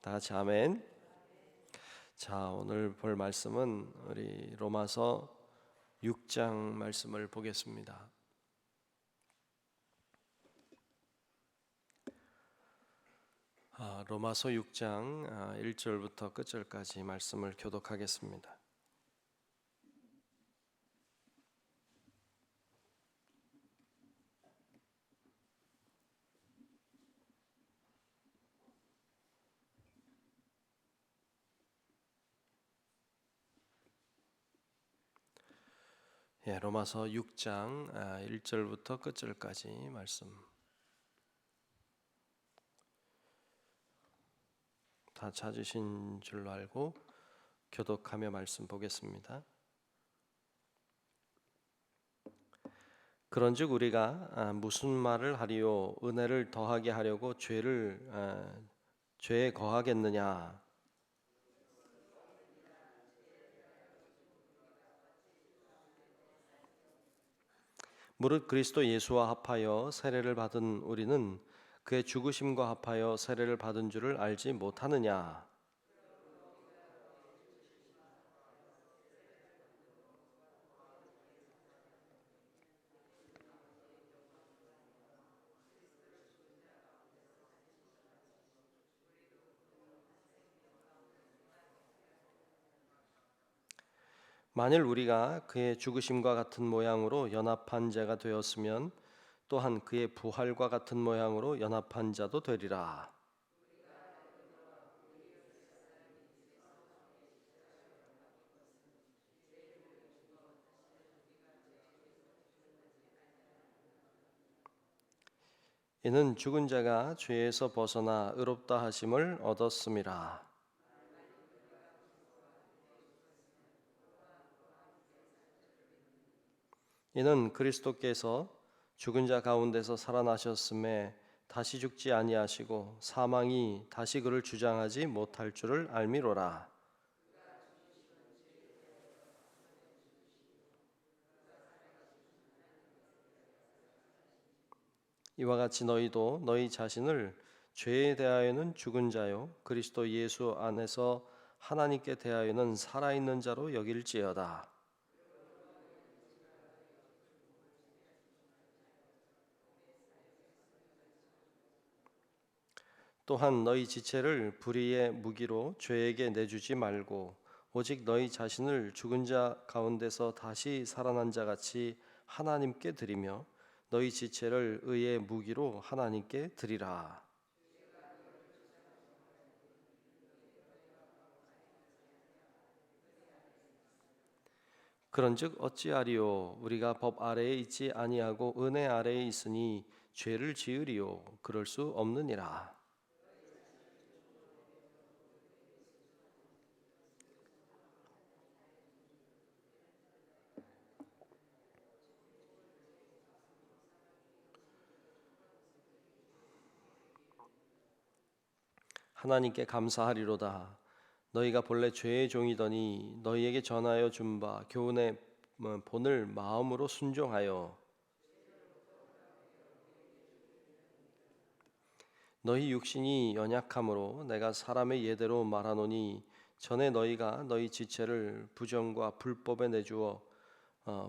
다 같이 아멘. 자, 오늘 볼 말씀은 우리 로마서 6장 말씀을 보겠습니다. 로마서 6장 1절부터 끝절까지 말씀을 교독하겠습니다. 로마서 6장 1절부터 끝절까지 말씀 다 찾으신 줄로 알고 교독하며 말씀 보겠습니다. 그런즉 우리가 무슨 말을 하리요? 은혜를 더하게 하려고 죄에 거하겠느냐? 무릇 그리스도 예수와 합하여 세례를 받은 우리는 그의 죽으심과 합하여 세례를 받은 줄을 알지 못하느냐? 만일 우리가 그의 죽으심과 같은 모양으로 연합한 자가 되었으면 또한 그의 부활과 같은 모양으로 연합한 자도 되리라. 이는 죽은 자가 죄에서 벗어나 의롭다 하심을 얻었음이라. 이는 그리스도께서 죽은 자 가운데서 살아나셨음에 다시 죽지 아니하시고 사망이 다시 그를 주장하지 못할 줄을 알미로라. 이와 같이 너희도 너희 자신을 죄에 대하여는 죽은 자요 그리스도 예수 안에서 하나님께 대하여는 살아있는 자로 여길지어다. 또한 너희 지체를 불의의 무기로 죄에게 내주지 말고 오직 너희 자신을 죽은 자 가운데서 다시 살아난 자 같이 하나님께 드리며 너희 지체를 의의 무기로 하나님께 드리라. 그런즉 어찌하리요? 우리가 법 아래에 있지 아니하고 은혜 아래에 있으니 죄를 지으리요? 그럴 수 없느니라. 하나님께 감사하리로다. 너희가 본래 죄의 종이더니 너희에게 전하여 준 바 교훈의 본을 마음으로 순종하여 너희 육신이 연약함으로 내가 사람의 예대로 말하노니 전에 너희가 너희 지체를 부정과 불법에 내주어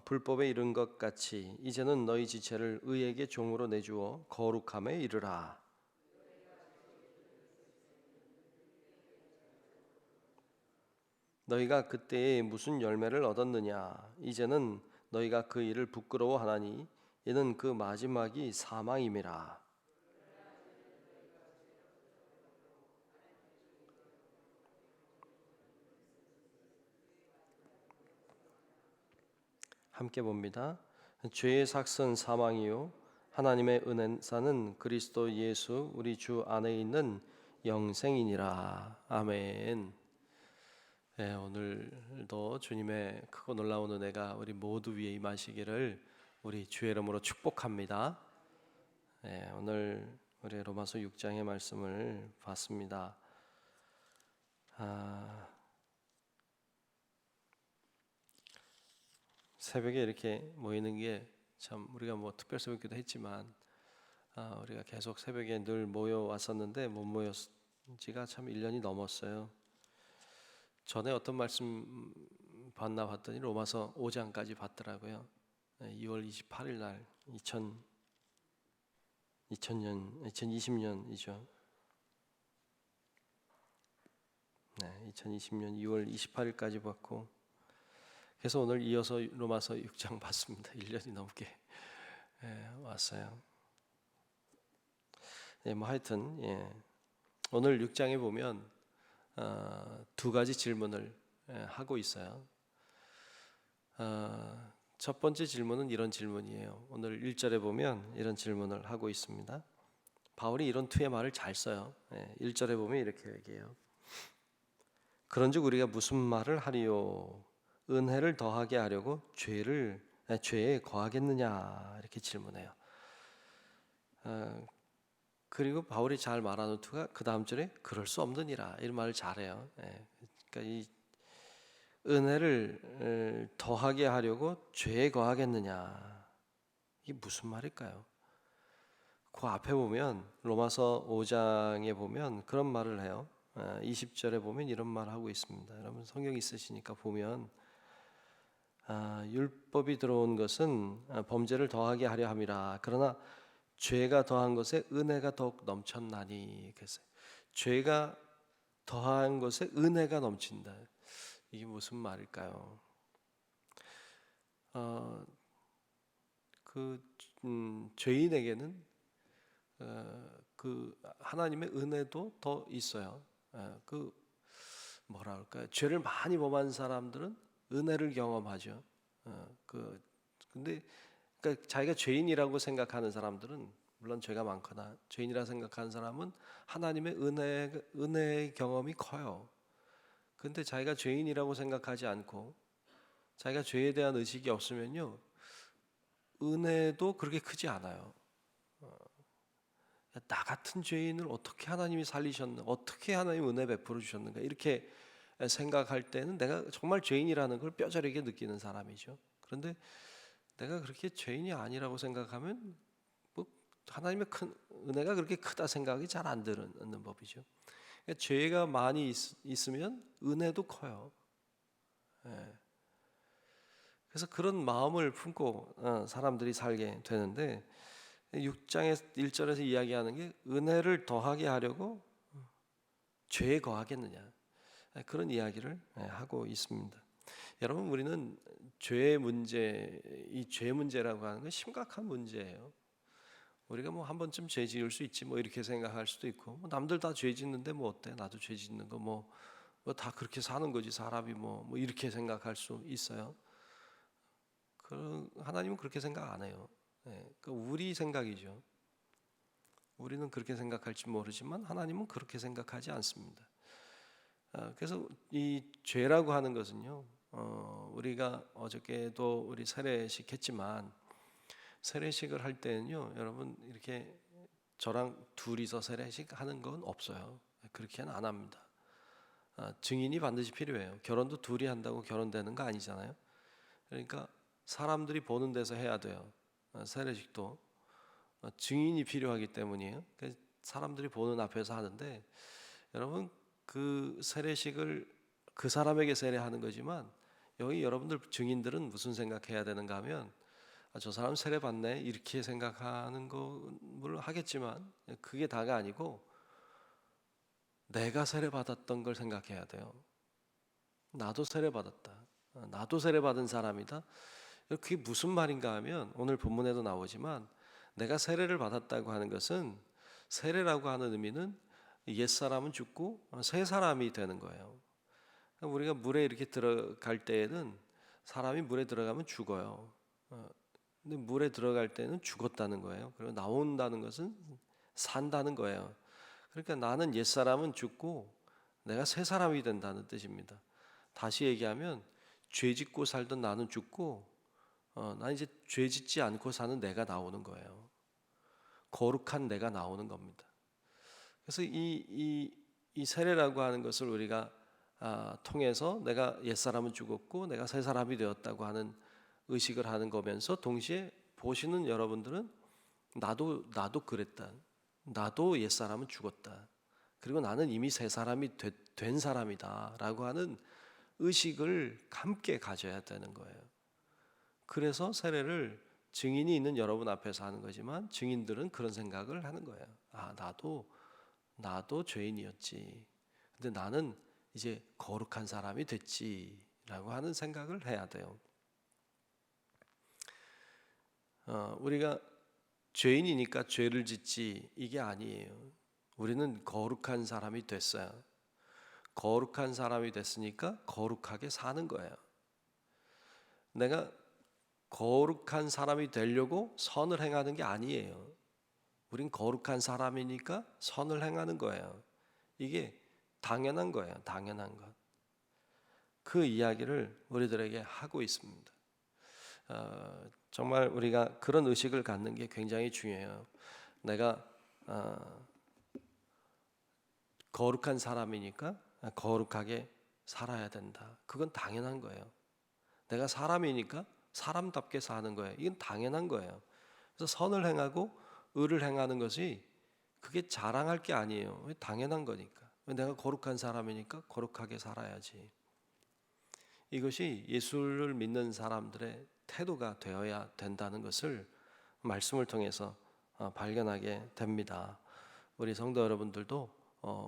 불법에 이른 것 같이 이제는 너희 지체를 의에게 종으로 내주어 거룩함에 이르라. 너희가 그때에 무슨 열매를 얻었느냐? 이제는 너희가 그 일을 부끄러워하나니 이는 그 마지막이 사망임이라. 함께 봅니다. 죄의 삭은 사망이요 하나님의 은혜사는 그리스도 예수 우리 주 안에 있는 영생이니라. 아멘. 네, 오늘도 주님의 크고 놀라운 은혜가 우리 모두 위에 임하시기를 우리 주의 이름으로 축복합니다. 네, 오늘 우리 로마서 6장의 말씀을 봤습니다. 새벽에 이렇게 모이는 게 참 우리가 뭐 특별 새벽기도 했지만 우리가 계속 새벽에 늘 모여 왔었는데 못 모였 지가 참 1년이 넘었어요. 전에 어떤 말씀 봤나 봤더니 로마서 5장까지 봤더라고요. 2월 28일 날 2020년이죠. 네, 2020년 2월 28일까지 봤고, 그래서 오늘 이어서 로마서 6장 봤습니다. 1년이 넘게 왔어요. 뭐 하여튼 오늘 6장에 보면 두 가지 질문을 하고 있어요. 첫 번째 질문은 이런 질문이에요. 오늘 1절에 보면 이런 질문을 하고 있습니다. 바울이 이런 투의 말을 잘 써요. 1절에 보면 이렇게 얘기해요. 그런즉 우리가 무슨 말을 하리요? 은혜를 더하게 하려고 죄에 거하겠느냐? 이렇게 질문해요. 그리고 바울이 잘 말하는 투가 그 다음 절에 그럴 수 없느니라 이런 말을 잘해요. 그러니까 이 은혜를 더하게 하려고 죄에 거하겠느냐, 이게 무슨 말일까요? 그 앞에 보면 로마서 5장에 보면 그런 말을 해요. 20절에 보면 이런 말 하고 있습니다. 여러분 성경 있으시니까 보면 율법이 들어온 것은 범죄를 더하게 하려 함이라. 그러나 죄가 더한 것에 은혜가 더욱 넘쳤나니. 그래서 죄가 더한 것에 은혜가 넘친다. 이게 무슨 말일까요? 죄인에게는 그 하나님의 은혜도 더 있어요. 뭐라 할까요? 죄를 많이 범한 사람들은 은혜를 경험하죠. 근데 그러니까 자기가 죄인이라고 생각하는 사람들은, 물론 죄가 많거나 죄인이라 생각하는 사람은 하나님의 은혜의 경험이 커요. 근데 자기가 죄인이라고 생각하지 않고 자기가 죄에 대한 의식이 없으면요, 은혜도 그렇게 크지 않아요. 나 같은 죄인을 어떻게 하나님이 살리셨나, 어떻게 하나님 은혜 베풀어 주셨는가, 이렇게 생각할 때는 내가 정말 죄인이라는 걸 뼈저리게 느끼는 사람이죠. 그런데 내가 그렇게 죄인이 아니라고 생각하면 뭐 하나님의 큰 은혜가 그렇게 크다 생각이 잘 안 드는 법이죠. 그러니까 죄가 많이 있으면 은혜도 커요. 그래서 그런 마음을 품고 사람들이 살게 되는데, 6장의 1절에서 이야기하는 게 은혜를 더하게 하려고 죄에 거하겠느냐, 그런 이야기를 하고 있습니다. 여러분, 우리는 죄의 문제, 이 죄 문제라고 하는 건 심각한 문제예요. 우리가 뭐 한 번쯤 죄 지을 수 있지 뭐 이렇게 생각할 수도 있고, 뭐 남들 다 죄 짓는데 뭐 어때? 나도 죄 짓는 거 뭐 다 그렇게 사는 거지 사람이 뭐 이렇게 생각할 수 있어요. 하나님은 그렇게 생각 안 해요. 우리 생각이죠. 우리는 그렇게 생각할지 모르지만 하나님은 그렇게 생각하지 않습니다. 그래서 이 죄라고 하는 것은요, 우리가 어저께도 우리 세례식 했지만, 세례식을 할 때는요, 여러분 이렇게 저랑 둘이서 세례식 하는 건 없어요. 그렇게는 안 합니다. 증인이 반드시 필요해요. 결혼도 둘이 한다고 결혼되는 거 아니잖아요. 그러니까 사람들이 보는 데서 해야 돼요. 세례식도 증인이 필요하기 때문이에요. 사람들이 보는 앞에서 하는데, 여러분 그 세례식을 그 사람에게 세례하는 거지만, 여기 여러분들 증인들은 무슨 생각해야 되는가 하면, 저 사람 세례 받네 이렇게 생각하는 걸 하겠지만, 그게 다가 아니고 내가 세례 받았던 걸 생각해야 돼요. 나도 세례 받았다. 나도 세례 받은 사람이다. 그게 무슨 말인가 하면, 오늘 본문에도 나오지만 내가 세례를 받았다고 하는 것은, 세례라고 하는 의미는 옛사람은 죽고 새 사람이 되는 거예요. 우리가 물에 이렇게 들어갈 때에는, 사람이 물에 들어가면 죽어요. 근데 물에 들어갈 때는 죽었다는 거예요. 그리고 나온다는 것은 산다는 거예요. 그러니까 나는 옛사람은 죽고 내가 새 사람이 된다는 뜻입니다. 다시 얘기하면, 죄 짓고 살던 나는 죽고 나 이제 죄 짓지 않고 사는 내가 나오는 거예요. 거룩한 내가 나오는 겁니다. 그래서 이 세례라고 하는 것을 우리가 통해서 내가 옛사람은 죽었고 내가 새 사람이 되었다고 하는 의식을 하는 거면서, 동시에 보시는 여러분들은 나도 그랬다. 나도 옛사람은 죽었다. 그리고 나는 이미 새 사람이 된 사람이다라고 하는 의식을 함께 가져야 되는 거예요. 그래서 세례를 증인이 있는 여러분 앞에서 하는 거지만 증인들은 그런 생각을 하는 거예요. 아, 나도 죄인이었지. 근데 나는 이제 거룩한 사람이 됐지라고 하는 생각을 해야 돼요. 우리가 죄인이니까 죄를 짓지 이게 아니에요. 우리는 거룩한 사람이 됐어요. 거룩한 사람이 됐으니까 거룩하게 사는 거예요. 내가 거룩한 사람이 되려고 선을 행하는 게 아니에요. 우린 거룩한 사람이니까 선을 행하는 거예요. 이게 당연한 거예요. 당연한 것. 그 이야기를 우리들에게 하고 있습니다. 정말 우리가 그런 의식을 갖는 게 굉장히 중요해요. 내가 거룩한 사람이니까 거룩하게 살아야 된다. 그건 당연한 거예요. 내가 사람이니까 사람답게 사는 거예요. 이건 당연한 거예요. 그래서 선을 행하고 의를 행하는 것이 그게 자랑할 게 아니에요. 당연한 거니까. 내가 거룩한 사람이니까 거룩하게 살아야지. 이것이 예수를 믿는 사람들의 태도가 되어야 된다는 것을 말씀을 통해서 발견하게 됩니다. 우리 성도 여러분들도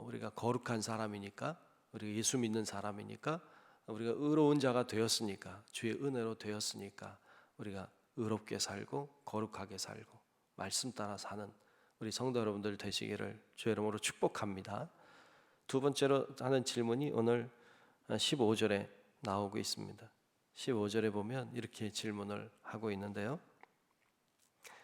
우리가 거룩한 사람이니까, 우리가 예수 믿는 사람이니까, 우리가 의로운 자가 되었으니까, 주의 은혜로 되었으니까 우리가 의롭게 살고 거룩하게 살고 말씀 따라 사는 우리 성도 여러분들 되시기를 주의 이름으로 축복합니다. 두 번째로 하는 질문이 오늘 15절에 나오고 있습니다. 15절에 보면 이렇게 질문을 하고 있는데요.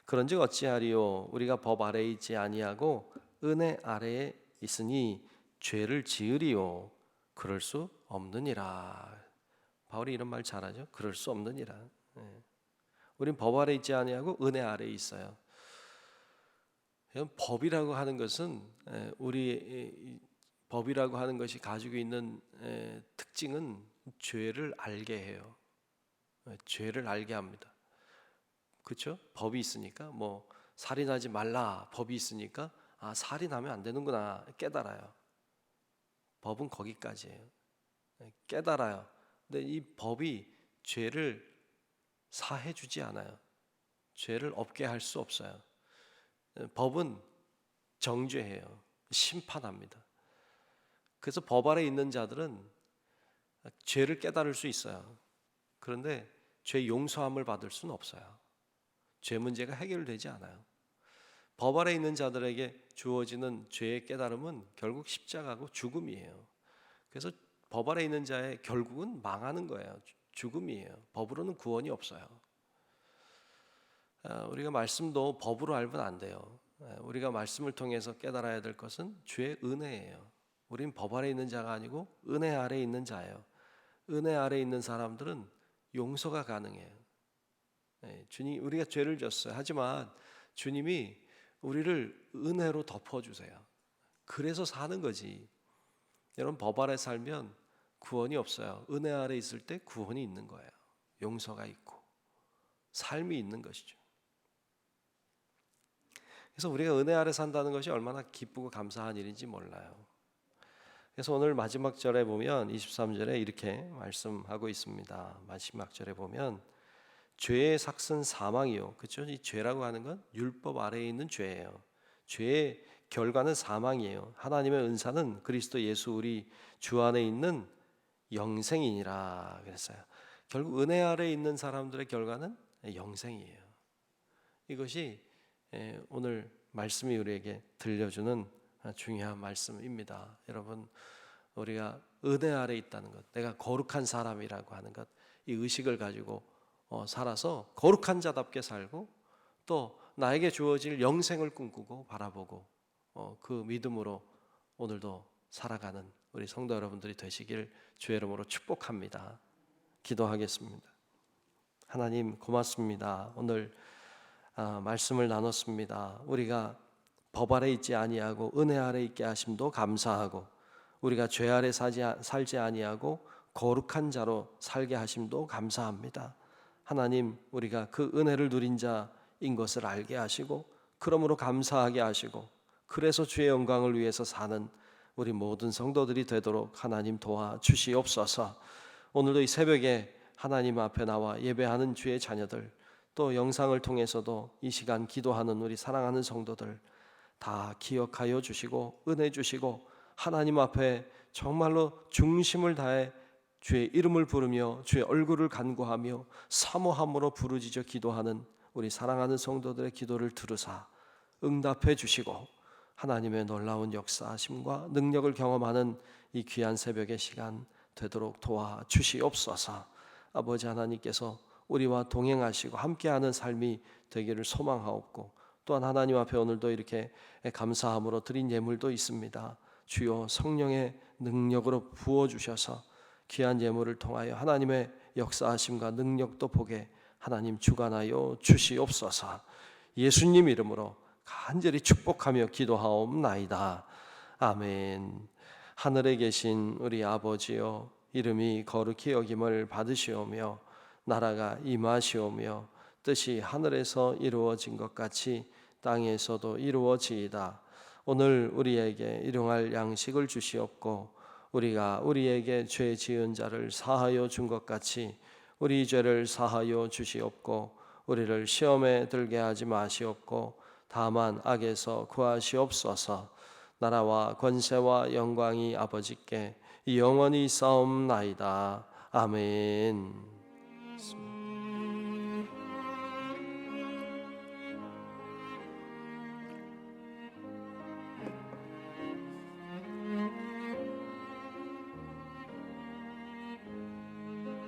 그런즉 어찌하리요? 우리가 법 아래에 있지 아니하고 은혜 아래에 있으니 죄를 지으리요? 그럴 수 없느니라. 바울이 이런 말 잘하죠. 그럴 수 없느니라. 우린 법 아래에 있지 아니하고 은혜 아래에 있어요. 법이라고 하는 것은 우리 법이라고 하는 것이 가지고 있는 특징은 죄를 알게 해요. 죄를 알게 합니다. 그렇죠? 법이 있으니까 뭐 살인하지 말라 법이 있으니까 아 살인하면 안 되는구나 깨달아요. 법은 거기까지예요. 깨달아요. 근데 이 법이 죄를 사해 주지 않아요. 죄를 없게 할 수 없어요. 법은 정죄해요. 심판합니다. 그래서 법 아래 있는 자들은 죄를 깨달을 수 있어요. 그런데 죄 용서함을 받을 수는 없어요. 죄 문제가 해결되지 않아요. 법 아래 있는 자들에게 주어지는 죄의 깨달음은 결국 십자가고 죽음이에요. 그래서 법 아래 있는 자의 결국은 망하는 거예요. 죽음이에요. 법으로는 구원이 없어요. 우리가 말씀도 법으로 알면 안 돼요. 우리가 말씀을 통해서 깨달아야 될 것은 주의 은혜예요. 우린 법 아래 있는 자가 아니고 은혜 아래 있는 자예요. 은혜 아래 있는 사람들은 용서가 가능해요. 주님, 우리가 죄를 졌어요. 하지만 주님이 우리를 은혜로 덮어주세요. 그래서 사는 거지. 여러분 법 아래 살면 구원이 없어요. 은혜 아래 있을 때 구원이 있는 거예요. 용서가 있고 삶이 있는 것이죠. 그래서 우리가 은혜 아래 산다는 것이 얼마나 기쁘고 감사한 일인지 몰라요. 그래서 오늘 마지막 절에 보면 23절에 이렇게 말씀하고 있습니다. 마지막 절에 보면 죄의 삭은 사망이요. 그렇죠? 이 죄라고 하는 건 율법 아래에 있는 죄예요. 죄의 결과는 사망이에요. 하나님의 은사는 그리스도 예수 우리 주 안에 있는 영생이니라 그랬어요. 결국 은혜 아래에 있는 사람들의 결과는 영생이에요. 이것이 오늘 말씀이 우리에게 들려주는 중요한 말씀입니다. 여러분 우리가 은혜 아래 있다는 것, 내가 거룩한 사람이라고 하는 것, 이 의식을 가지고 살아서 거룩한 자답게 살고 또 나에게 주어질 영생을 꿈꾸고 바라보고 그 믿음으로 오늘도 살아가는 우리 성도 여러분들이 되시길 주의 이름으로 축복합니다. 기도하겠습니다. 하나님 고맙습니다. 오늘 말씀을 나눴습니다. 우리가 법 아래 있지 아니하고 은혜 아래 있게 하심도 감사하고 우리가 죄 아래 살지 아니하고 거룩한 자로 살게 하심도 감사합니다. 하나님 우리가 그 은혜를 누린 자인 것을 알게 하시고 그러므로 감사하게 하시고 그래서 주의 영광을 위해서 사는 우리 모든 성도들이 되도록 하나님 도와주시옵소서. 오늘도 이 새벽에 하나님 앞에 나와 예배하는 주의 자녀들, 또 영상을 통해서도 이 시간 기도하는 우리 사랑하는 성도들 다 기억하여 주시고 은혜 주시고 하나님 앞에 정말로 중심을 다해 주의 이름을 부르며 주의 얼굴을 간구하며 사모함으로 부르짖어 기도하는 우리 사랑하는 성도들의 기도를 들으사 응답해 주시고 하나님의 놀라운 역사하심과 능력을 경험하는 이 귀한 새벽의 시간 되도록 도와주시옵소서. 아버지 하나님께서 우리와 동행하시고 함께하는 삶이 되기를 소망하옵고, 또한 하나님 앞에 오늘도 이렇게 감사함으로 드린 예물도 있습니다. 주여 성령의 능력으로 부어주셔서 귀한 예물을 통하여 하나님의 역사하심과 능력도 보게 하나님 주관하여 주시옵소서. 예수님 이름으로 간절히 축복하며 기도하옵나이다. 아멘. 하늘에 계신 우리 아버지여, 이름이 거룩히 여김을 받으시오며 나라가 임하시오며 뜻이 하늘에서 이루어진 것 같이 땅에서도 이루어지이다. 오늘 우리에게 일용할 양식을 주시옵고 우리가 우리에게 죄 지은 자를 사하여 준 것 같이 우리 죄를 사하여 주시옵고 우리를 시험에 들게 하지 마시옵고 다만 악에서 구하시옵소서. 나라와 권세와 영광이 아버지께 영원히 싸움나이다. 아멘.